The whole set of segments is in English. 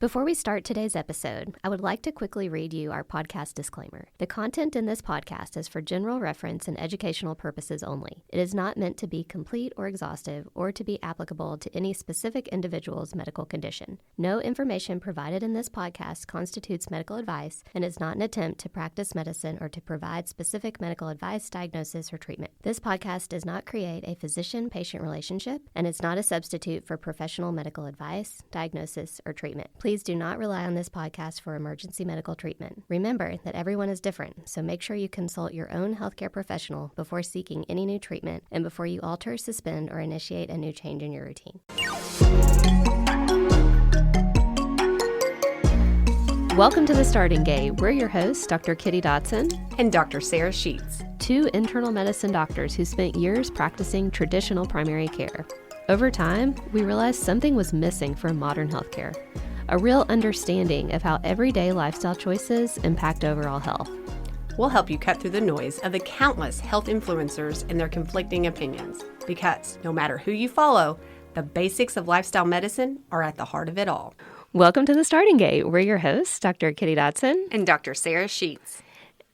Before we start today's episode, I would like to quickly read you our podcast disclaimer. The content in this podcast is for general reference and educational purposes only. It is not meant to be complete or exhaustive or to be applicable to any specific individual's medical condition. No information provided in this podcast constitutes medical advice and is not an attempt to practice medicine or to provide specific medical advice, diagnosis, or treatment. This podcast does not create a physician-patient relationship and is not a substitute for professional medical advice, diagnosis, or treatment. Please do not rely on this podcast for emergency medical treatment. Remember that everyone is different, so make sure you consult your own healthcare professional before seeking any new treatment and before you alter, suspend, or initiate a new change in your routine. Welcome to The Starting Gate. We're your hosts, Dr. Kitty Dotson and Dr. Sarah Sheets, two internal medicine doctors who spent years practicing traditional primary care. Over time, we realized something was missing from modern healthcare. A real understanding of how everyday lifestyle choices impact overall health. We'll help you cut through the noise of the countless health influencers and their conflicting opinions, because no matter who you follow, the basics of lifestyle medicine are at the heart of it all. Welcome to The Starting Gate. We're your hosts, Dr. Kitty Dotson and Dr. Sarah Sheets.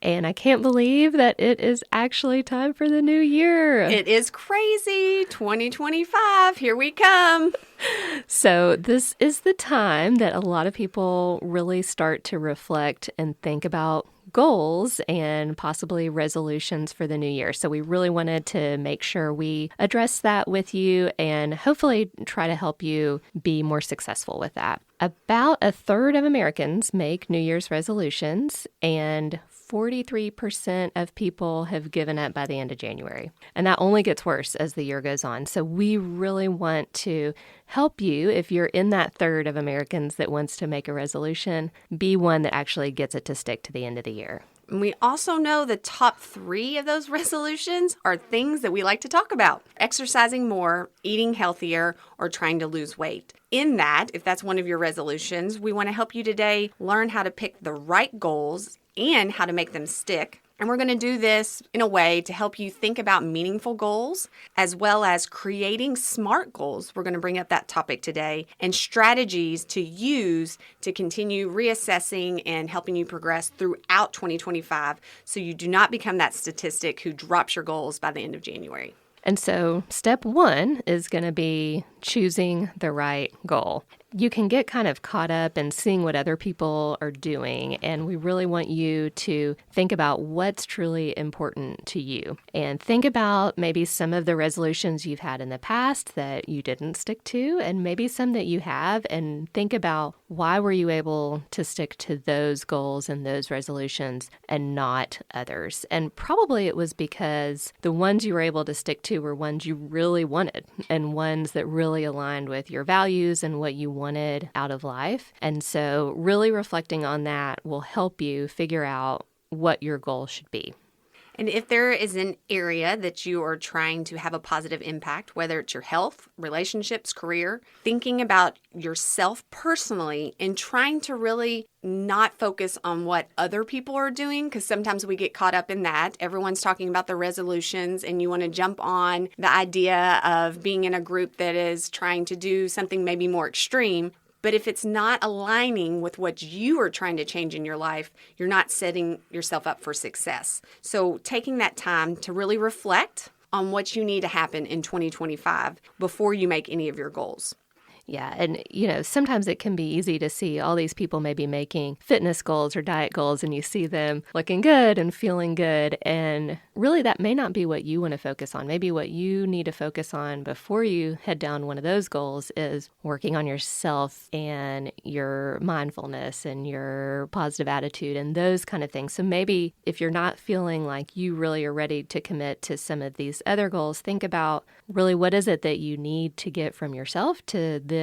And I can't believe that it is actually time for the new year. It is crazy. 2025, here we come. So this is the time that a lot of people really start to reflect and think about goals and possibly resolutions for the new year. So we really wanted to make sure we address that with you and hopefully try to help you be more successful with that. About a third of Americans make New Year's resolutions, and 43% of people have given up by the end of January. And that only gets worse as the year goes on. So we really want to help you, if you're in that third of Americans that wants to make a resolution, be one that actually gets it to stick to the end of the year. And we also know the top 3 of those resolutions are things that we like to talk about: exercising more, eating healthier, or trying to lose weight. In that, if that's one of your resolutions, we want to help you today learn how to pick the right goals and how to make them stick. And we're going to do this in a way to help you think about meaningful goals as well as creating SMART goals. We're going to bring up that topic today, and strategies to use to continue reassessing and helping you progress throughout 2025 so you do not become that statistic who drops your goals by the end of January. And so step 1 is going to be choosing the right goal. You can get kind of caught up in seeing what other people are doing, and we really want you to think about what's truly important to you. And think about maybe some of the resolutions you've had in the past that you didn't stick to, and maybe some that you have, and think about why were you able to stick to those goals and those resolutions and not others. And probably it was because the ones you were able to stick to were ones you really wanted and ones that really aligned with your values and what you wanted out of life. And so really reflecting on that will help you figure out what your goal should be. And if there is an area that you are trying to have a positive impact, whether it's your health, relationships, career, thinking about yourself personally and trying to really not focus on what other people are doing, because sometimes we get caught up in that. Everyone's talking about the resolutions and you want to jump on the idea of being in a group that is trying to do something maybe more extreme. But if it's not aligning with what you are trying to change in your life, you're not setting yourself up for success. So taking that time to really reflect on what you need to happen in 2025 before you make any of your goals. Yeah. And, sometimes it can be easy to see all these people maybe making fitness goals or diet goals, and you see them looking good and feeling good. And really, that may not be what you want to focus on. Maybe what you need to focus on before you head down one of those goals is working on yourself and your mindfulness and your positive attitude and those kind of things. So maybe if you're not feeling like you really are ready to commit to some of these other goals, think about really what is it that you need to get from yourself to then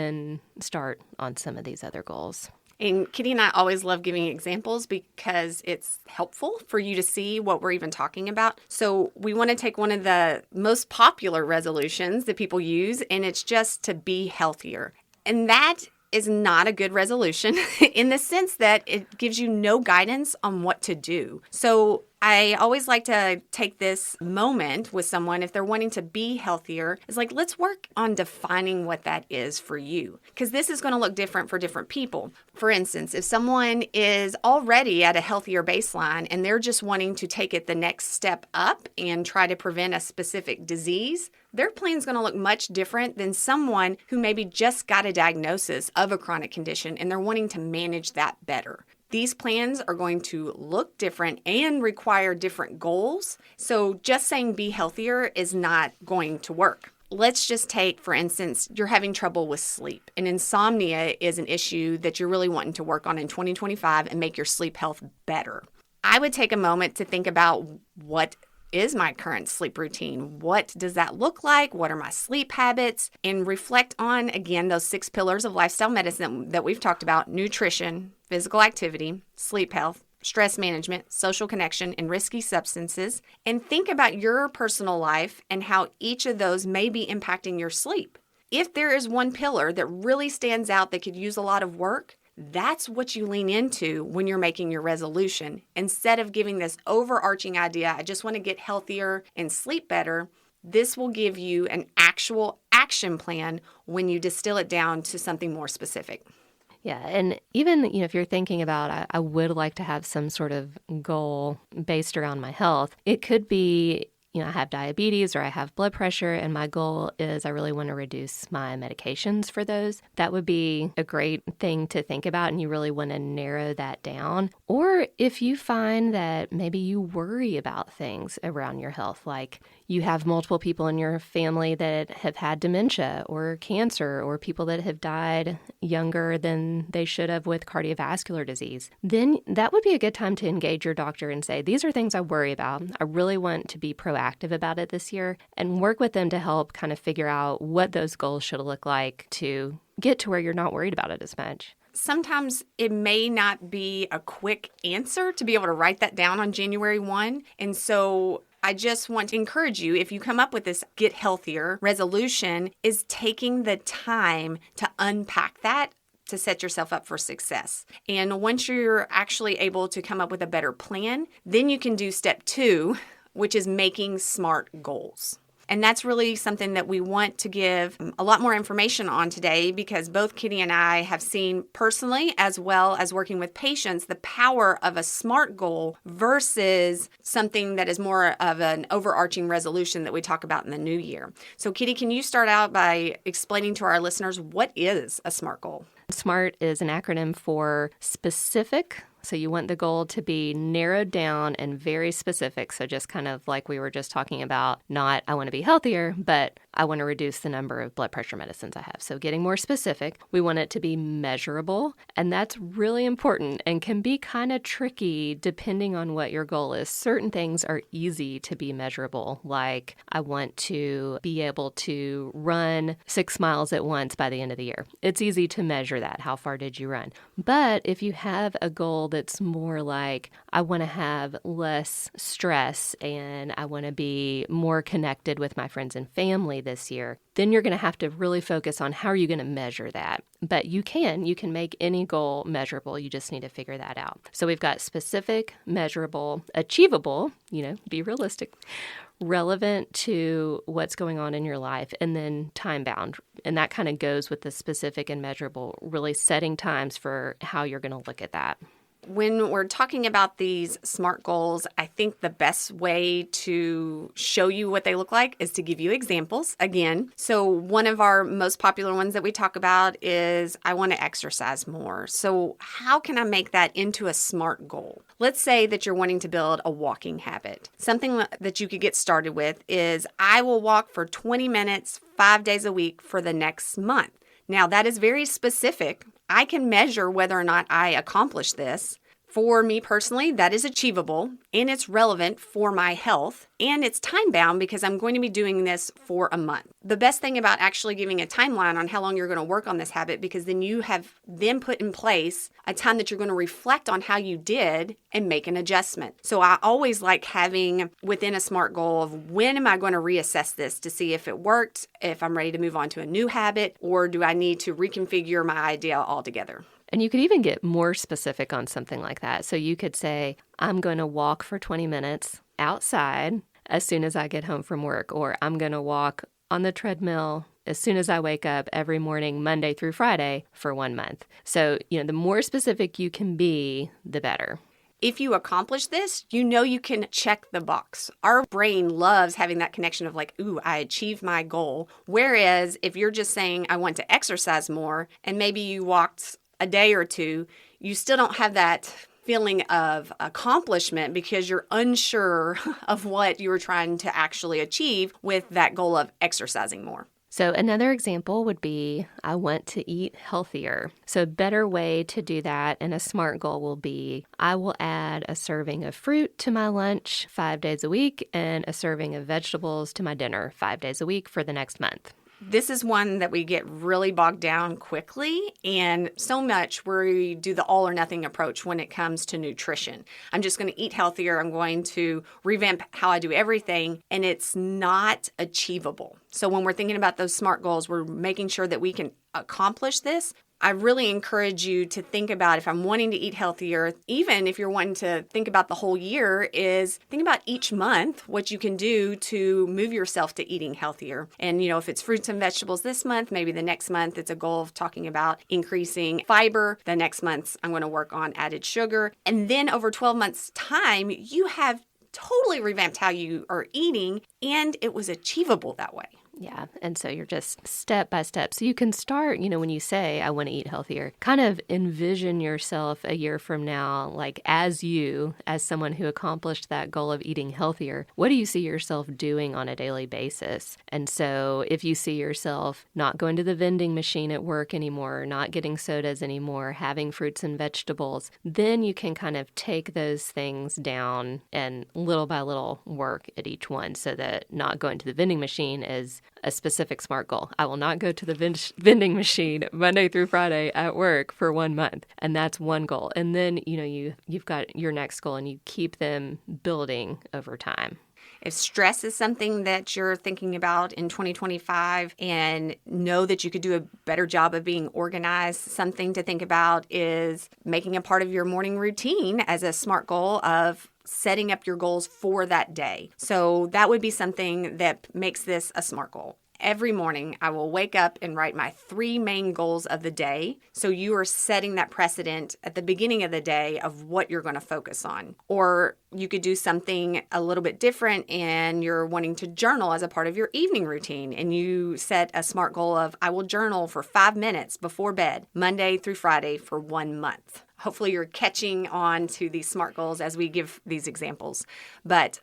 start on some of these other goals. And Kitty and I always love giving examples because it's helpful for you to see what we're even talking about. So we want to take one of the most popular resolutions that people use, and it's just to be healthier. And that is not a good resolution in the sense that it gives you no guidance on what to do. So I always like to take this moment with someone if they're wanting to be healthier. It's like, let's work on defining what that is for you, because this is going to look different for different people. For instance, if someone is already at a healthier baseline and they're just wanting to take it the next step up and try to prevent a specific disease, their plan is going to look much different than someone who maybe just got a diagnosis of a chronic condition and they're wanting to manage that better. These plans are going to look different and require different goals. So just saying be healthier is not going to work. Let's just take, for instance, you're having trouble with sleep. And insomnia is an issue that you're really wanting to work on in 2025 and make your sleep health better. I would take a moment to think about, what is my current sleep routine? What does that look like? What are my sleep habits? And reflect on, again, those 6 pillars of lifestyle medicine that we've talked about: nutrition, physical activity, sleep health, stress management, social connection, and risky substances. And think about your personal life and how each of those may be impacting your sleep. If there is one pillar that really stands out that could use a lot of work, that's what you lean into when you're making your resolution. Instead of giving this overarching idea, I just want to get healthier and sleep better, this will give you an actual action plan when you distill it down to something more specific. Yeah, and even, if you're thinking about, I would like to have some sort of goal based around my health, it could be, I have diabetes or I have blood pressure, and my goal is I really want to reduce my medications for those. That would be a great thing to think about, and you really want to narrow that down. Or if you find that maybe you worry about things around your health, like you have multiple people in your family that have had dementia or cancer, or people that have died younger than they should have with cardiovascular disease, then that would be a good time to engage your doctor and say, these are things I worry about. I really want to be proactive about it this year, and work with them to help kind of figure out what those goals should look like to get to where you're not worried about it as much. Sometimes it may not be a quick answer to be able to write that down on January 1. And so I just want to encourage you, if you come up with this get healthier resolution, is taking the time to unpack that to set yourself up for success. And once you're actually able to come up with a better plan, then you can do step 2, which is making smart goals. And that's really something that we want to give a lot more information on today, because both Kitty and I have seen personally, as well as working with patients, the power of a SMART goal versus something that is more of an overarching resolution that we talk about in the new year. So Kitty, can you start out by explaining to our listeners what is a SMART goal? SMART is an acronym for specific. So you want the goal to be narrowed down and very specific. So just kind of like we were just talking about, not I want to be healthier, but I want to reduce the number of blood pressure medicines I have. So getting more specific, we want it to be measurable. And that's really important and can be kind of tricky depending on what your goal is. Certain things are easy to be measurable, like I want to be able to run 6 miles at once by the end of the year. It's easy to measure that. How far did you run? But if you have a goal that's more like, I want to have less stress and I want to be more connected with my friends and family this year, then you're going to have to really focus on how are you going to measure that. But you can make any goal measurable. You just need to figure that out. So we've got specific, measurable, achievable, be realistic, relevant to what's going on in your life, and then time bound. And that kind of goes with the specific and measurable, really setting times for how you're going to look at that. When we're talking about these SMART goals, I think the best way to show you what they look like is to give you examples again. So one of our most popular ones that we talk about is I want to exercise more. So how can I make that into a SMART goal? Let's say that you're wanting to build a walking habit. Something that you could get started with is I will walk for 20 minutes, 5 days a week for the next month. Now, that is very specific. I can measure whether or not I accomplish this. For me personally, that is achievable, and it's relevant for my health, and it's time-bound because I'm going to be doing this for a month. The best thing about actually giving a timeline on how long you're going to work on this habit, because then you have then put in place a time that you're going to reflect on how you did and make an adjustment. So I always like having within a SMART goal of when am I going to reassess this to see if it worked, if I'm ready to move on to a new habit, or do I need to reconfigure my idea altogether? And you could even get more specific on something like that. So you could say, I'm going to walk for 20 minutes outside as soon as I get home from work, or I'm going to walk on the treadmill as soon as I wake up every morning, Monday through Friday, for 1 month. So, the more specific you can be, the better. If you accomplish this, you can check the box. Our brain loves having that connection of like, ooh, I achieved my goal. Whereas if you're just saying, I want to exercise more, and maybe you walked a day or two, you still don't have that feeling of accomplishment because you're unsure of what you were trying to actually achieve with that goal of exercising more. So another example would be, I want to eat healthier. So a better way to do that, and a SMART goal will be, I will add a serving of fruit to my lunch 5 days a week and a serving of vegetables to my dinner 5 days a week for the next month. This is one that we get really bogged down quickly, and so much we do the all or nothing approach when it comes to nutrition. I'm just going to eat healthier. I'm going to revamp how I do everything, and it's not achievable. So when we're thinking about those SMART goals, we're making sure that we can accomplish this. I really encourage you to think about, if I'm wanting to eat healthier, even if you're wanting to think about the whole year, is think about each month what you can do to move yourself to eating healthier. And, if it's fruits and vegetables this month, maybe the next month it's a goal of talking about increasing fiber. The next month I'm going to work on added sugar. And then over 12 months' time, you have totally revamped how you are eating, and it was achievable that way. Yeah. And so you're just step by step. So you can start, when you say, I want to eat healthier, kind of envision yourself a year from now, like as someone who accomplished that goal of eating healthier, what do you see yourself doing on a daily basis? And so if you see yourself not going to the vending machine at work anymore, not getting sodas anymore, having fruits and vegetables, then you can kind of take those things down and little by little work at each one, so that not going to the vending machine is a specific SMART goal. I will not go to the vending machine Monday through Friday at work for 1 month. And that's one goal. And then, you've got your next goal, and you keep them building over time. If stress is something that you're thinking about in 2025 and know that you could do a better job of being organized, something to think about is making a part of your morning routine as a SMART goal of setting up your goals for that day. So that would be something that makes this a SMART goal. Every morning, I will wake up and write my 3 main goals of the day. So you are setting that precedent at the beginning of the day of what you're going to focus on. Or you could do something a little bit different, and you're wanting to journal as a part of your evening routine. And you set a SMART goal of, I will journal for 5 minutes before bed, Monday through Friday for 1 month. Hopefully you're catching on to these SMART goals as we give these examples. But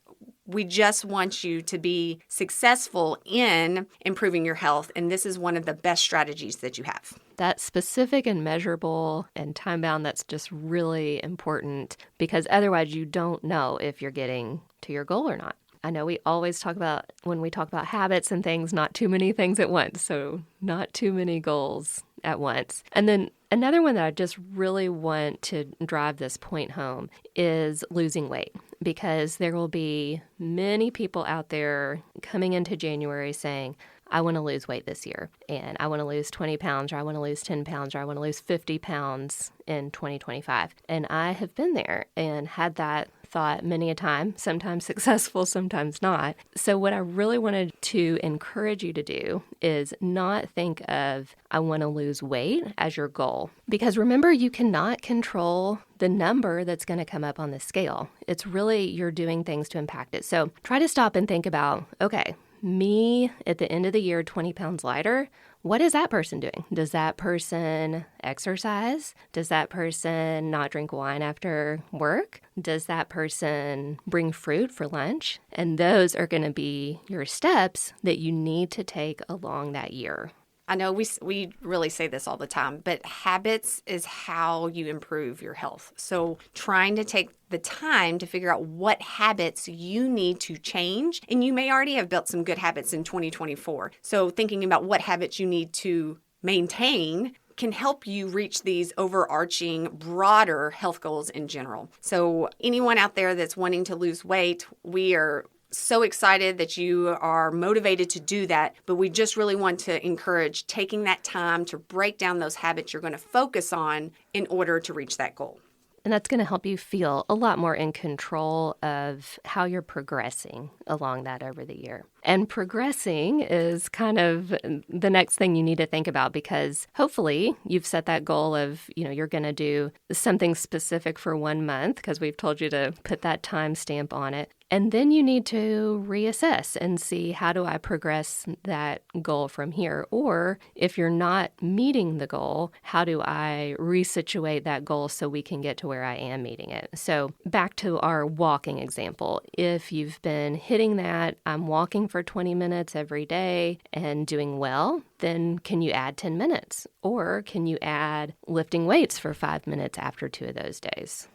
we just want you to be successful in improving your health, and this is one of the best strategies that you have. That's specific and measurable and time-bound. That's just really important, because otherwise you don't know if you're getting to your goal or not. I know we always talk about, when we talk about habits and things, not too many things at once. So not too many goals at once. And then another one that I just really want to drive this point home is losing weight, because there will be many people out there coming into January saying, I want to lose weight this year, and I want to lose 20 pounds, or I want to lose 10 pounds, or I want to lose 50 pounds in 2025. And I have been there and had that thought many a time, sometimes successful, sometimes not. So what I really wanted to encourage you to do is not think of, I want to lose weight as your goal. Because remember, you cannot control the number that's going to come up on the scale. It's really, you're doing things to impact it. So try to stop and think about, okay, me at the end of the year, 20 pounds lighter, what is that person doing? Does that person exercise? Does that person not drink wine after work? Does that person bring fruit for lunch? And those are going to be your steps that you need to take along that year. I know we really say this all the time, but habits is how you improve your health. So trying to take the time to figure out what habits you need to change, and you may already have built some good habits in 2024. So thinking about what habits you need to maintain can help you reach these overarching, broader health goals in general. So anyone out there that's wanting to lose weight, we are so excited that you are motivated to do that, but we just really want to encourage taking that time to break down those habits you're going to focus on in order to reach that goal. And that's going to help you feel a lot more in control of how you're progressing along that over the year. And progressing is kind of the next thing you need to think about, because hopefully you've set that goal of, you're going to do something specific for 1 month, because we've told you to put that time stamp on it. And then you need to reassess and see, how do I progress that goal from here? Or if you're not meeting the goal, how do I resituate that goal so we can get to where I am meeting it? So back to our walking example. If you've been hitting that, I'm walking for 20 minutes every day and doing well, then can you add 10 minutes? Or can you add lifting weights for 5 minutes after 2 of those days?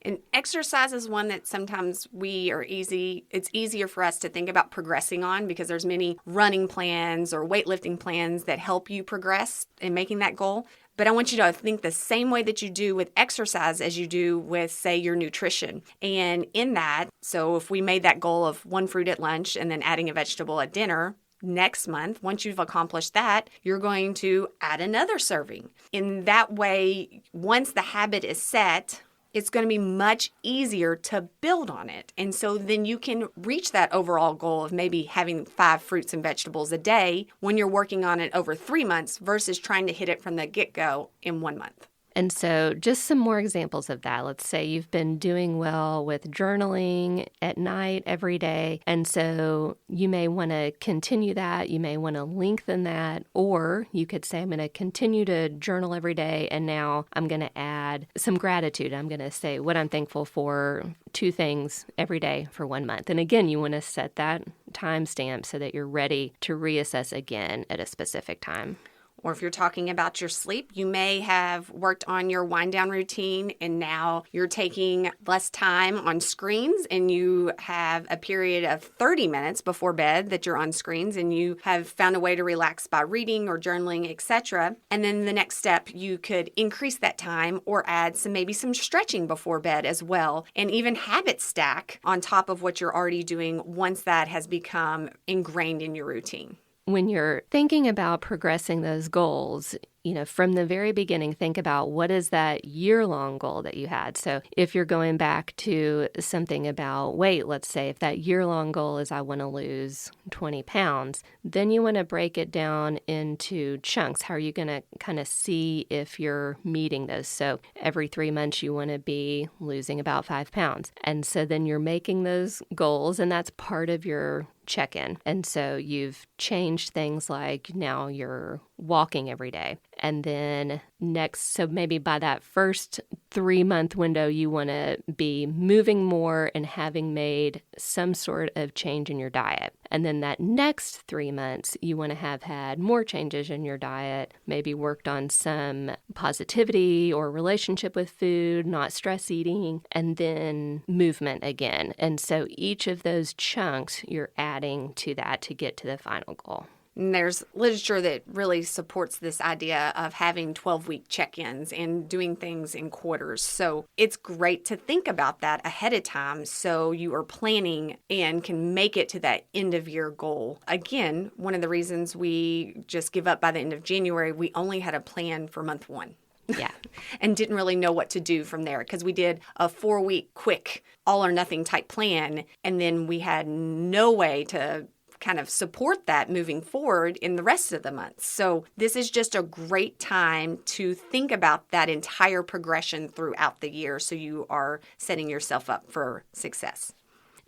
And exercise is one that sometimes it's easier for us to think about progressing on, because there's many running plans or weightlifting plans that help you progress in making that goal. But I want you to think the same way that you do with exercise as you do with, say, your nutrition. And in that, so if we made that goal of 1 fruit at lunch and then adding a vegetable at dinner, next month, once you've accomplished that, you're going to add another serving. In that way, once the habit is set, it's going to be much easier to build on it. And so then you can reach that overall goal of maybe having 5 fruits and vegetables a day when you're working on it over 3 months versus trying to hit it from the get-go in 1 month. And so just some more examples of that. Let's say you've been doing well with journaling at night every day. And so you may want to continue that. You may want to lengthen that. Or you could say, I'm going to continue to journal every day. And now I'm going to add some gratitude. I'm going to say what I'm thankful for, 2 things every day for 1 month. And again, you want to set that timestamp so that you're ready to reassess again at a specific time. Or if you're talking about your sleep, you may have worked on your wind down routine and now you're taking less time on screens, and you have a period of 30 minutes before bed that you're on screens, and you have found a way to relax by reading or journaling, etc. And then the next step, you could increase that time or add maybe some stretching before bed as well, and even habit stack on top of what you're already doing once that has become ingrained in your routine. When you're thinking about progressing those goals, from the very beginning, think about what is that year-long goal that you had. So if you're going back to something about weight, let's say if that year-long goal is I want to lose 20 pounds, then you want to break it down into chunks. How are you going to kind of see if you're meeting those? So every 3 months, you want to be losing about 5 pounds. And so then you're making those goals, and that's part of your check-in. And so you've changed things like now you're walking every day. And then next, so maybe by that first 3-month window, you want to be moving more and having made some sort of change in your diet. And then that next 3 months, you want to have had more changes in your diet, maybe worked on some positivity or relationship with food, not stress eating, and then movement again. And so each of those chunks, you're adding to that to get to the final goal. And there's literature that really supports this idea of having 12-week check-ins and doing things in quarters. So it's great to think about that ahead of time so you are planning and can make it to that end-of-year goal. Again, one of the reasons we just give up by the end of January, we only had a plan for month 1. Yeah. And didn't really know what to do from there, because we did a 4-week quick all or nothing type plan, and then we had no way to kind of support that moving forward in the rest of the month. So this is just a great time to think about that entire progression throughout the year so you are setting yourself up for success.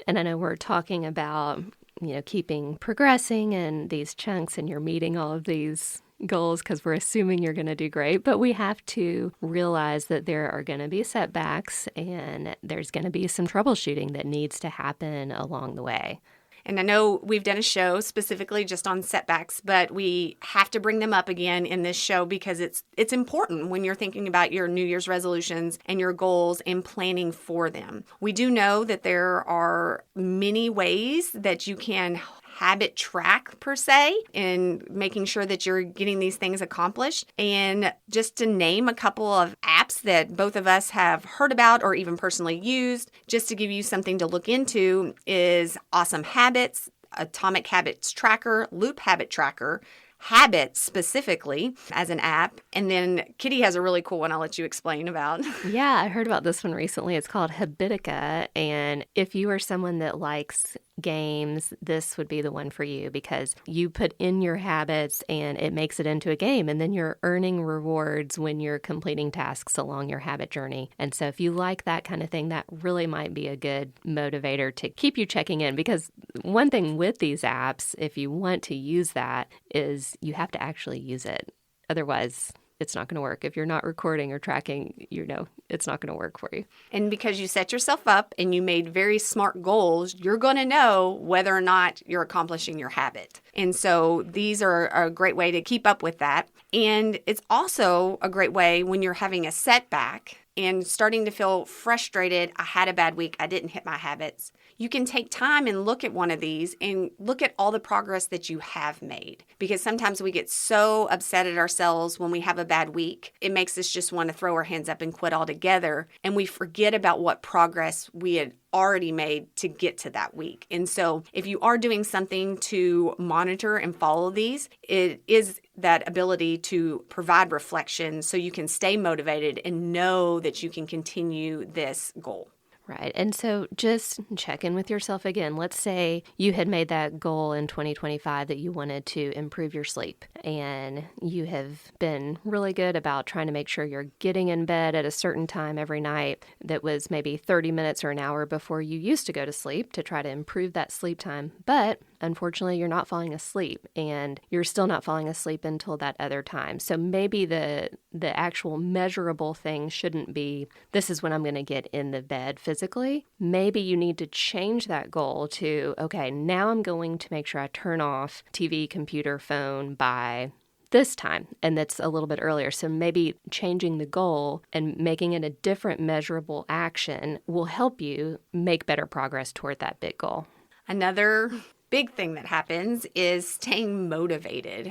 And I know we're talking about, keeping progressing and these chunks, and you're meeting all of these goals because we're assuming you're going to do great, but we have to realize that there are going to be setbacks and there's going to be some troubleshooting that needs to happen along the way. And I know we've done a show specifically just on setbacks, but we have to bring them up again in this show because it's important when you're thinking about your New Year's resolutions and your goals and planning for them. We do know that there are many ways that you can habit track per se in making sure that you're getting these things accomplished. And just to name a couple of apps that both of us have heard about or even personally used, just to give you something to look into, is Awesome Habits, Atomic Habits Tracker, Loop Habit Tracker, Habits specifically as an app. And then Kitty has a really cool one I'll let you explain about. Yeah, I heard about this one recently. It's called Habitica. And if you are someone that likes games, this would be the one for you because you put in your habits and it makes it into a game. And then you're earning rewards when you're completing tasks along your habit journey. And so if you like that kind of thing, that really might be a good motivator to keep you checking in. Because one thing with these apps, if you want to use that, is you have to actually use it. Otherwise, it's not going to work. If you're not recording or tracking, it's not going to work for you. And because you set yourself up and you made very smart goals, you're going to know whether or not you're accomplishing your habit. And so these are a great way to keep up with that. And it's also a great way when you're having a setback and starting to feel frustrated. I had a bad week. I didn't hit my habits. You can take time and look at one of these and look at all the progress that you have made. Because sometimes we get so upset at ourselves when we have a bad week. It makes us just want to throw our hands up and quit altogether. And we forget about what progress we had already made to get to that week. And so if you are doing something to monitor and follow these, it is that ability to provide reflection so you can stay motivated and know that you can continue this goal. Right. And so just check in with yourself again. Let's say you had made that goal in 2025 that you wanted to improve your sleep, and you have been really good about trying to make sure you're getting in bed at a certain time every night that was maybe 30 minutes or an hour before you used to go to sleep to try to improve that sleep time. But unfortunately, you're not falling asleep, and you're still not falling asleep until that other time. So maybe the actual measurable thing shouldn't be, this is when I'm going to get in the bed physically. Maybe you need to change that goal to, okay, now I'm going to make sure I turn off TV, computer, phone by this time, and that's a little bit earlier. So maybe changing the goal and making it a different measurable action will help you make better progress toward that big goal. Another big thing that happens is staying motivated.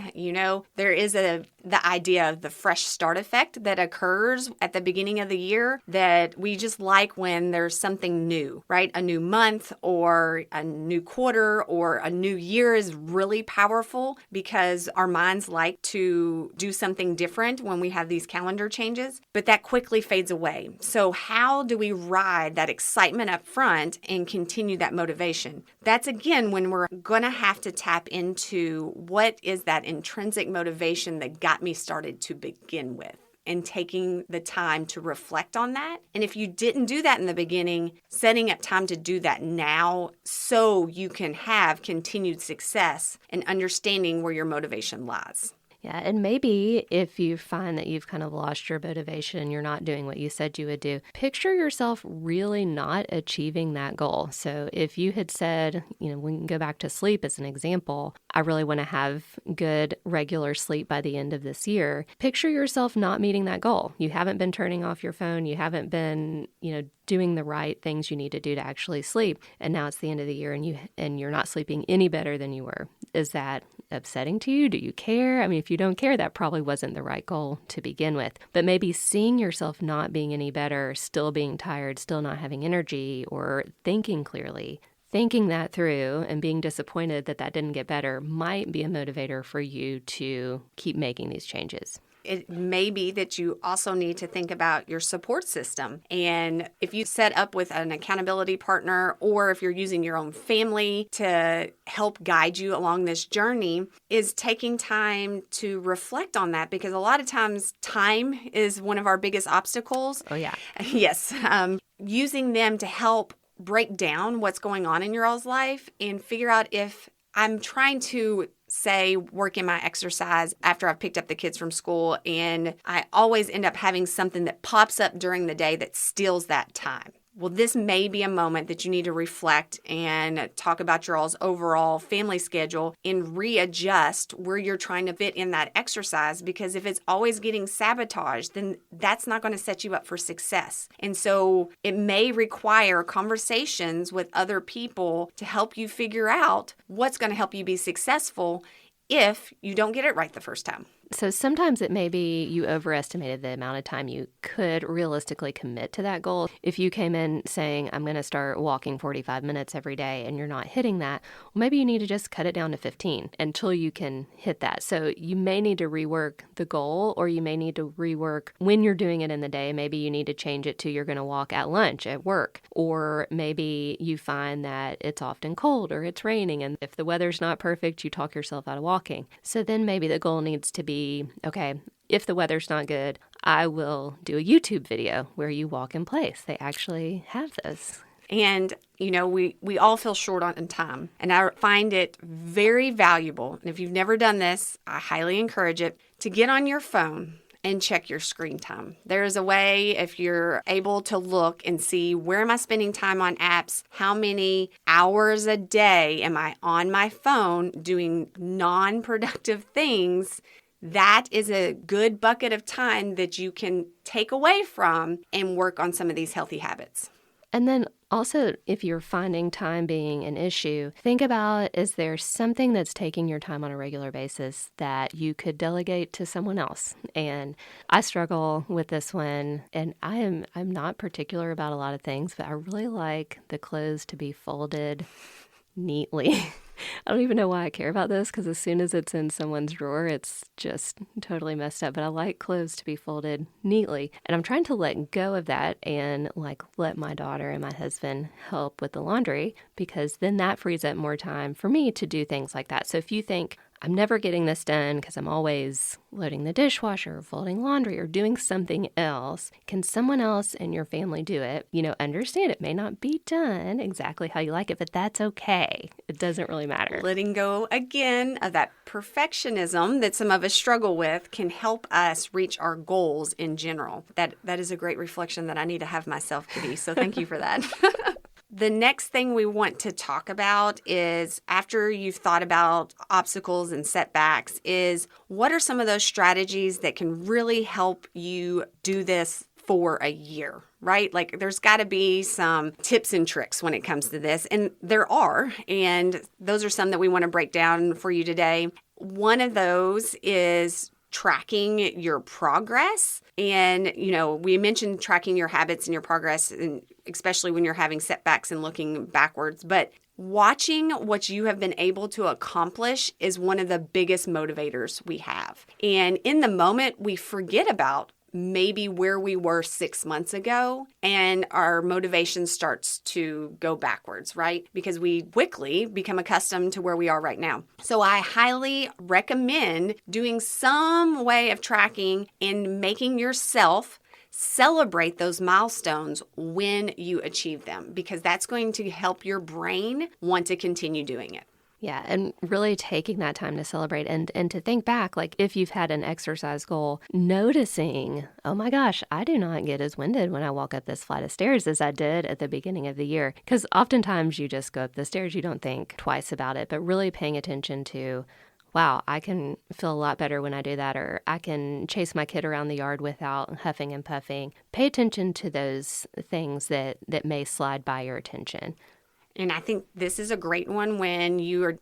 There is the idea of the fresh start effect that occurs at the beginning of the year that we just like when there's something new, right? A new month or a new quarter or a new year is really powerful because our minds like to do something different when we have these calendar changes, but that quickly fades away. So how do we ride that excitement up front and continue that motivation? That's again when we're going to have to tap into what is that intrinsic motivation that got me started to begin with, and taking the time to reflect on that. And if you didn't do that in the beginning, setting up time to do that now so you can have continued success and understanding where your motivation lies. Yeah, and maybe if you find that you've kind of lost your motivation and you're not doing what you said you would do, picture yourself really not achieving that goal. So if you had said, we can go back to sleep as an example, I really want to have good regular sleep by the end of this year. Picture yourself not meeting that goal. You haven't been turning off your phone. You haven't been, doing the right things you need to do to actually sleep. And now it's the end of the year and you're not sleeping any better than you were. Is that upsetting to you? Do you care? I mean, if you don't care, that probably wasn't the right goal to begin with. But maybe seeing yourself not being any better, still being tired, still not having energy, or thinking clearly, thinking that through and being disappointed that didn't get better might be a motivator for you to keep making these changes. It may be that you also need to think about your support system. And if you set up with an accountability partner, or if you're using your own family to help guide you along this journey, is taking time to reflect on that. Because a lot of times time is one of our biggest obstacles. Oh, yeah. Yes. Using them to help break down what's going on in your all's life and figure out if I'm trying to say work in my exercise after I've picked up the kids from school, and I always end up having something that pops up during the day that steals that time. well, this may be a moment that you need to reflect and talk about your all's overall family schedule and readjust where you're trying to fit in that exercise, because if it's always getting sabotaged, then that's not going to set you up for success. And so it may require conversations with other people to help you figure out what's going to help you be successful if you don't get it right the first time. So sometimes it may be you overestimated the amount of time you could realistically commit to that goal. If you came in saying, I'm going to start walking 45 minutes every day and you're not hitting that, well, maybe you need to just cut it down to 15 until you can hit that. So you may need to rework the goal, or you may need to rework when you're doing it in the day. Maybe you need to change it to you're going to walk at lunch at work, or maybe you find that it's often cold or it's raining. And if the weather's not perfect, you talk yourself out of walking. So then maybe the goal needs to be, okay, if the weather's not good, I will do a YouTube video where you walk in place. They actually have those. And, we all feel short on time. And I find it very valuable. And if you've never done this, I highly encourage it to get on your phone and check your screen time. There is a way, if you're able to look and see, where am I spending time on apps? How many hours a day am I on my phone doing non-productive things? That is a good bucket of time that you can take away from and work on some of these healthy habits. And then also, if you're finding time being an issue, think about, is there something that's taking your time on a regular basis that you could delegate to someone else? And I struggle with this one, and I'm not particular about a lot of things, but I really like the clothes to be folded neatly. I don't even know why I care about this, because as soon as it's in someone's drawer, it's just totally messed up. But I like clothes to be folded neatly. And I'm trying to let go of that and let my daughter and my husband help with the laundry, because then that frees up more time for me to do things like that. So if you think, I'm never getting this done because I'm always loading the dishwasher, or folding laundry, or doing something else, can someone else in your family do it? Understand it may not be done exactly how you like it, but that's okay. It doesn't really matter. Letting go again of that perfectionism that some of us struggle with can help us reach our goals in general. That is a great reflection that I need to have myself to be. So thank you for that. The next thing we want to talk about is, after you've thought about obstacles and setbacks, is what are some of those strategies that can really help you do this for a year, right? There's got to be some tips and tricks when it comes to this, and there are, and those are some that we want to break down for you today. One of those is tracking your progress. And, we mentioned tracking your habits and your progress, and especially when you're having setbacks and looking backwards. But watching what you have been able to accomplish is one of the biggest motivators we have. And in the moment, we forget about maybe where we were 6 months ago, and our motivation starts to go backwards, right? Because we quickly become accustomed to where we are right now. So I highly recommend doing some way of tracking and making yourself celebrate those milestones when you achieve them, because that's going to help your brain want to continue doing it. Yeah, and really taking that time to celebrate and to think back, if you've had an exercise goal, noticing, oh my gosh, I do not get as winded when I walk up this flight of stairs as I did at the beginning of the year. Because oftentimes you just go up the stairs, you don't think twice about it, but really paying attention to, wow, I can feel a lot better when I do that, or I can chase my kid around the yard without huffing and puffing. Pay attention to those things that may slide by your attention. And I think this is a great one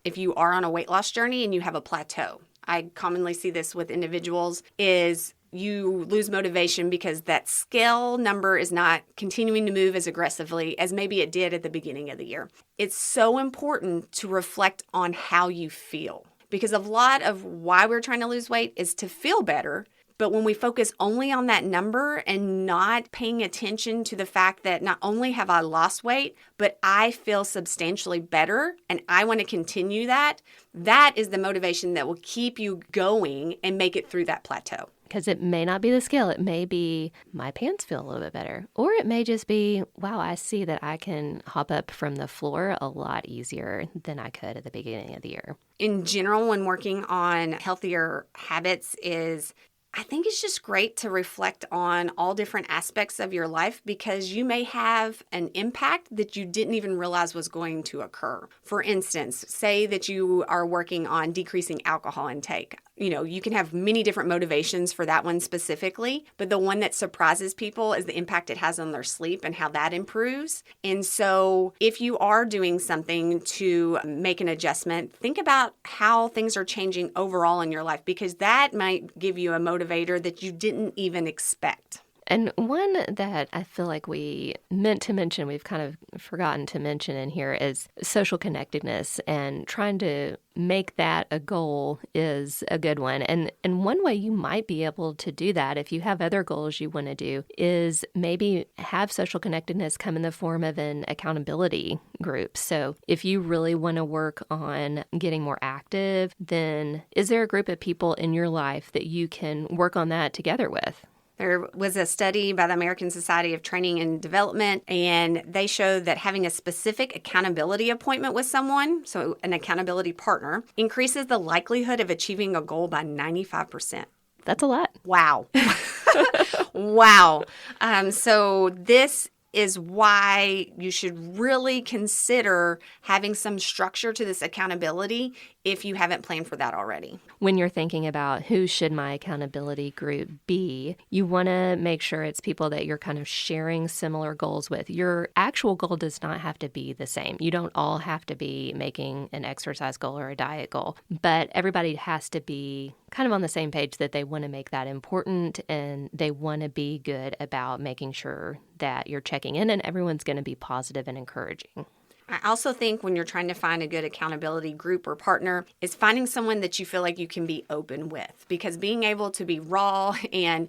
if you are on a weight loss journey and you have a plateau. I commonly see this with individuals, is you lose motivation because that scale number is not continuing to move as aggressively as maybe it did at the beginning of the year. It's so important to reflect on how you feel, because a lot of why we're trying to lose weight is to feel better. But when we focus only on that number and not paying attention to the fact that not only have I lost weight, but I feel substantially better and I want to continue that, that is the motivation that will keep you going and make it through that plateau. Because it may not be the scale. It may be my pants feel a little bit better. Or it may just be, wow, I see that I can hop up from the floor a lot easier than I could at the beginning of the year. In general, when working on healthier habits, is I think it's just great to reflect on all different aspects of your life because you may have an impact that you didn't even realize was going to occur. For instance, say that you are working on decreasing alcohol intake. You can have many different motivations for that one specifically, but the one that surprises people is the impact it has on their sleep and how that improves. And so if you are doing something to make an adjustment, think about how things are changing overall in your life because that might give you a motivator that you didn't even expect. And one that I feel like we meant to mention, we've kind of forgotten to mention in here, is social connectedness, and trying to make that a goal is a good one. And one way you might be able to do that, if you have other goals you want to do, is maybe have social connectedness come in the form of an accountability group. So if you really want to work on getting more active, then is there a group of people in your life that you can work on that together with? There was a study by the American Society of Training and Development, and they showed that having a specific accountability appointment with someone, so an accountability partner, increases the likelihood of achieving a goal by 95%. That's a lot. Wow. Wow. So this is why you should really consider having some structure to this accountability if you haven't planned for that already. When you're thinking about who should my accountability group be, you want to make sure it's people that you're kind of sharing similar goals with. Your actual goal does not have to be the same. You don't all have to be making an exercise goal or a diet goal, but everybody has to be kind of on the same page that they want to make that important and they want to be good about making sure that you're checking in and everyone's going to be positive and encouraging. I also think when you're trying to find a good accountability group or partner is finding someone that you feel like you can be open with, because being able to be raw and,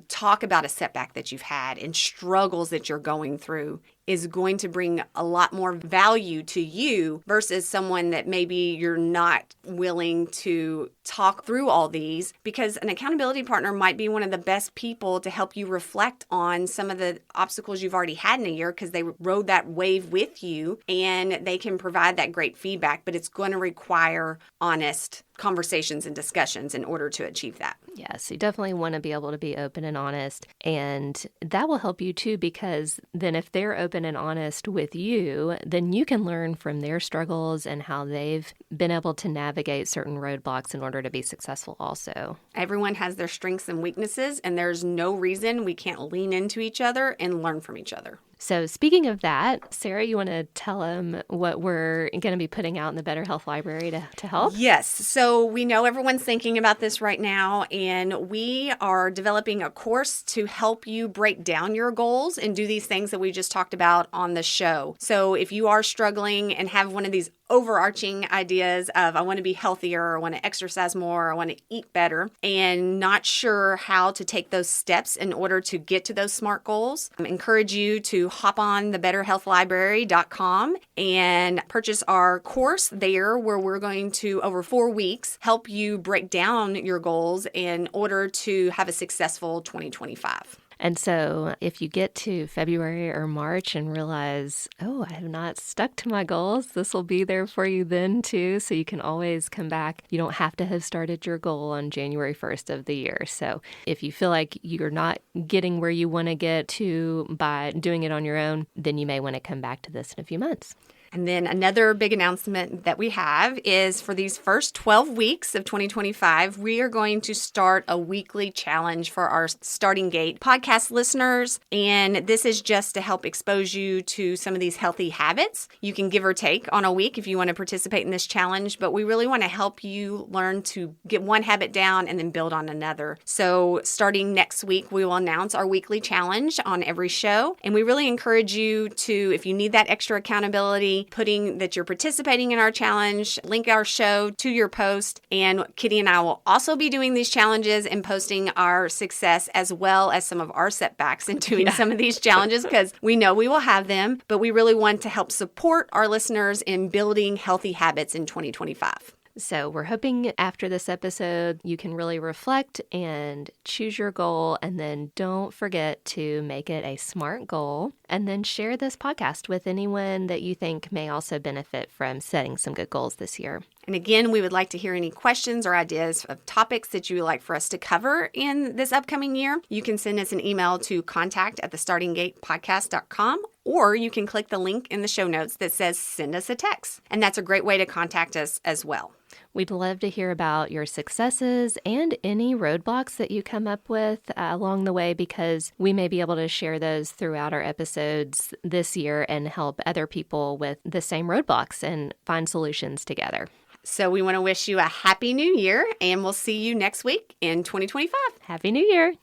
talk about a setback that you've had and struggles that you're going through is going to bring a lot more value to you versus someone that maybe you're not willing to talk through all these, because an accountability partner might be one of the best people to help you reflect on some of the obstacles you've already had in a year because they rode that wave with you and they can provide that great feedback, but it's going to require honest conversations and discussions in order to achieve that. Yes, you definitely want to be able to be open and honest. And that will help you too, because then if they're open and honest with you, then you can learn from their struggles and how they've been able to navigate certain roadblocks in order to be successful also. Everyone has their strengths and weaknesses, and there's no reason we can't lean into each other and learn from each other. So speaking of that, Sarah, you want to tell them what we're going to be putting out in the Better Health Library to help? Yes. So we know everyone's thinking about this right now, and we are developing a course to help you break down your goals and do these things that we just talked about on the show. So if you are struggling and have one of these overarching ideas of I want to be healthier, or I want to exercise more, or I want to eat better, and not sure how to take those steps in order to get to those SMART goals, I encourage you to hop on the betterhealthlibrary.com and purchase our course there, where we're going to, over 4 weeks, help you break down your goals in order to have a successful 2025. And so if you get to February or March and realize, I have not stuck to my goals, this will be there for you then too. So you can always come back. You don't have to have started your goal on January 1st of the year. So if you feel like you're not getting where you want to get to by doing it on your own, then you may want to come back to this in a few months. And then another big announcement that we have is for these first 12 weeks of 2025, we are going to start a weekly challenge for our Starting Gate podcast listeners. And this is just to help expose you to some of these healthy habits. You can give or take on a week if you want to participate in this challenge, but we really want to help you learn to get one habit down and then build on another. So starting next week, we will announce our weekly challenge on every show. And we really encourage you to, if you need that extra accountability, putting that you're participating in our challenge, link our show to your post. And Kitty and I will also be doing these challenges and posting our success as well as some of our setbacks in doing some of these challenges, because we know we will have them, but we really want to help support our listeners in building healthy habits in 2025. So we're hoping after this episode, you can really reflect and choose your goal. And then don't forget to make it a SMART goal. And then share this podcast with anyone that you think may also benefit from setting some good goals this year. And again, we would like to hear any questions or ideas of topics that you would like for us to cover in this upcoming year. You can send us an email to contact@thestartinggatepodcast.com, or you can click the link in the show notes that says send us a text. And that's a great way to contact us as well. We'd love to hear about your successes and any roadblocks that you come up with along the way, because we may be able to share those throughout our episodes this year and help other people with the same roadblocks and find solutions together. So we want to wish you a happy new year, and we'll see you next week in 2025. Happy New Year!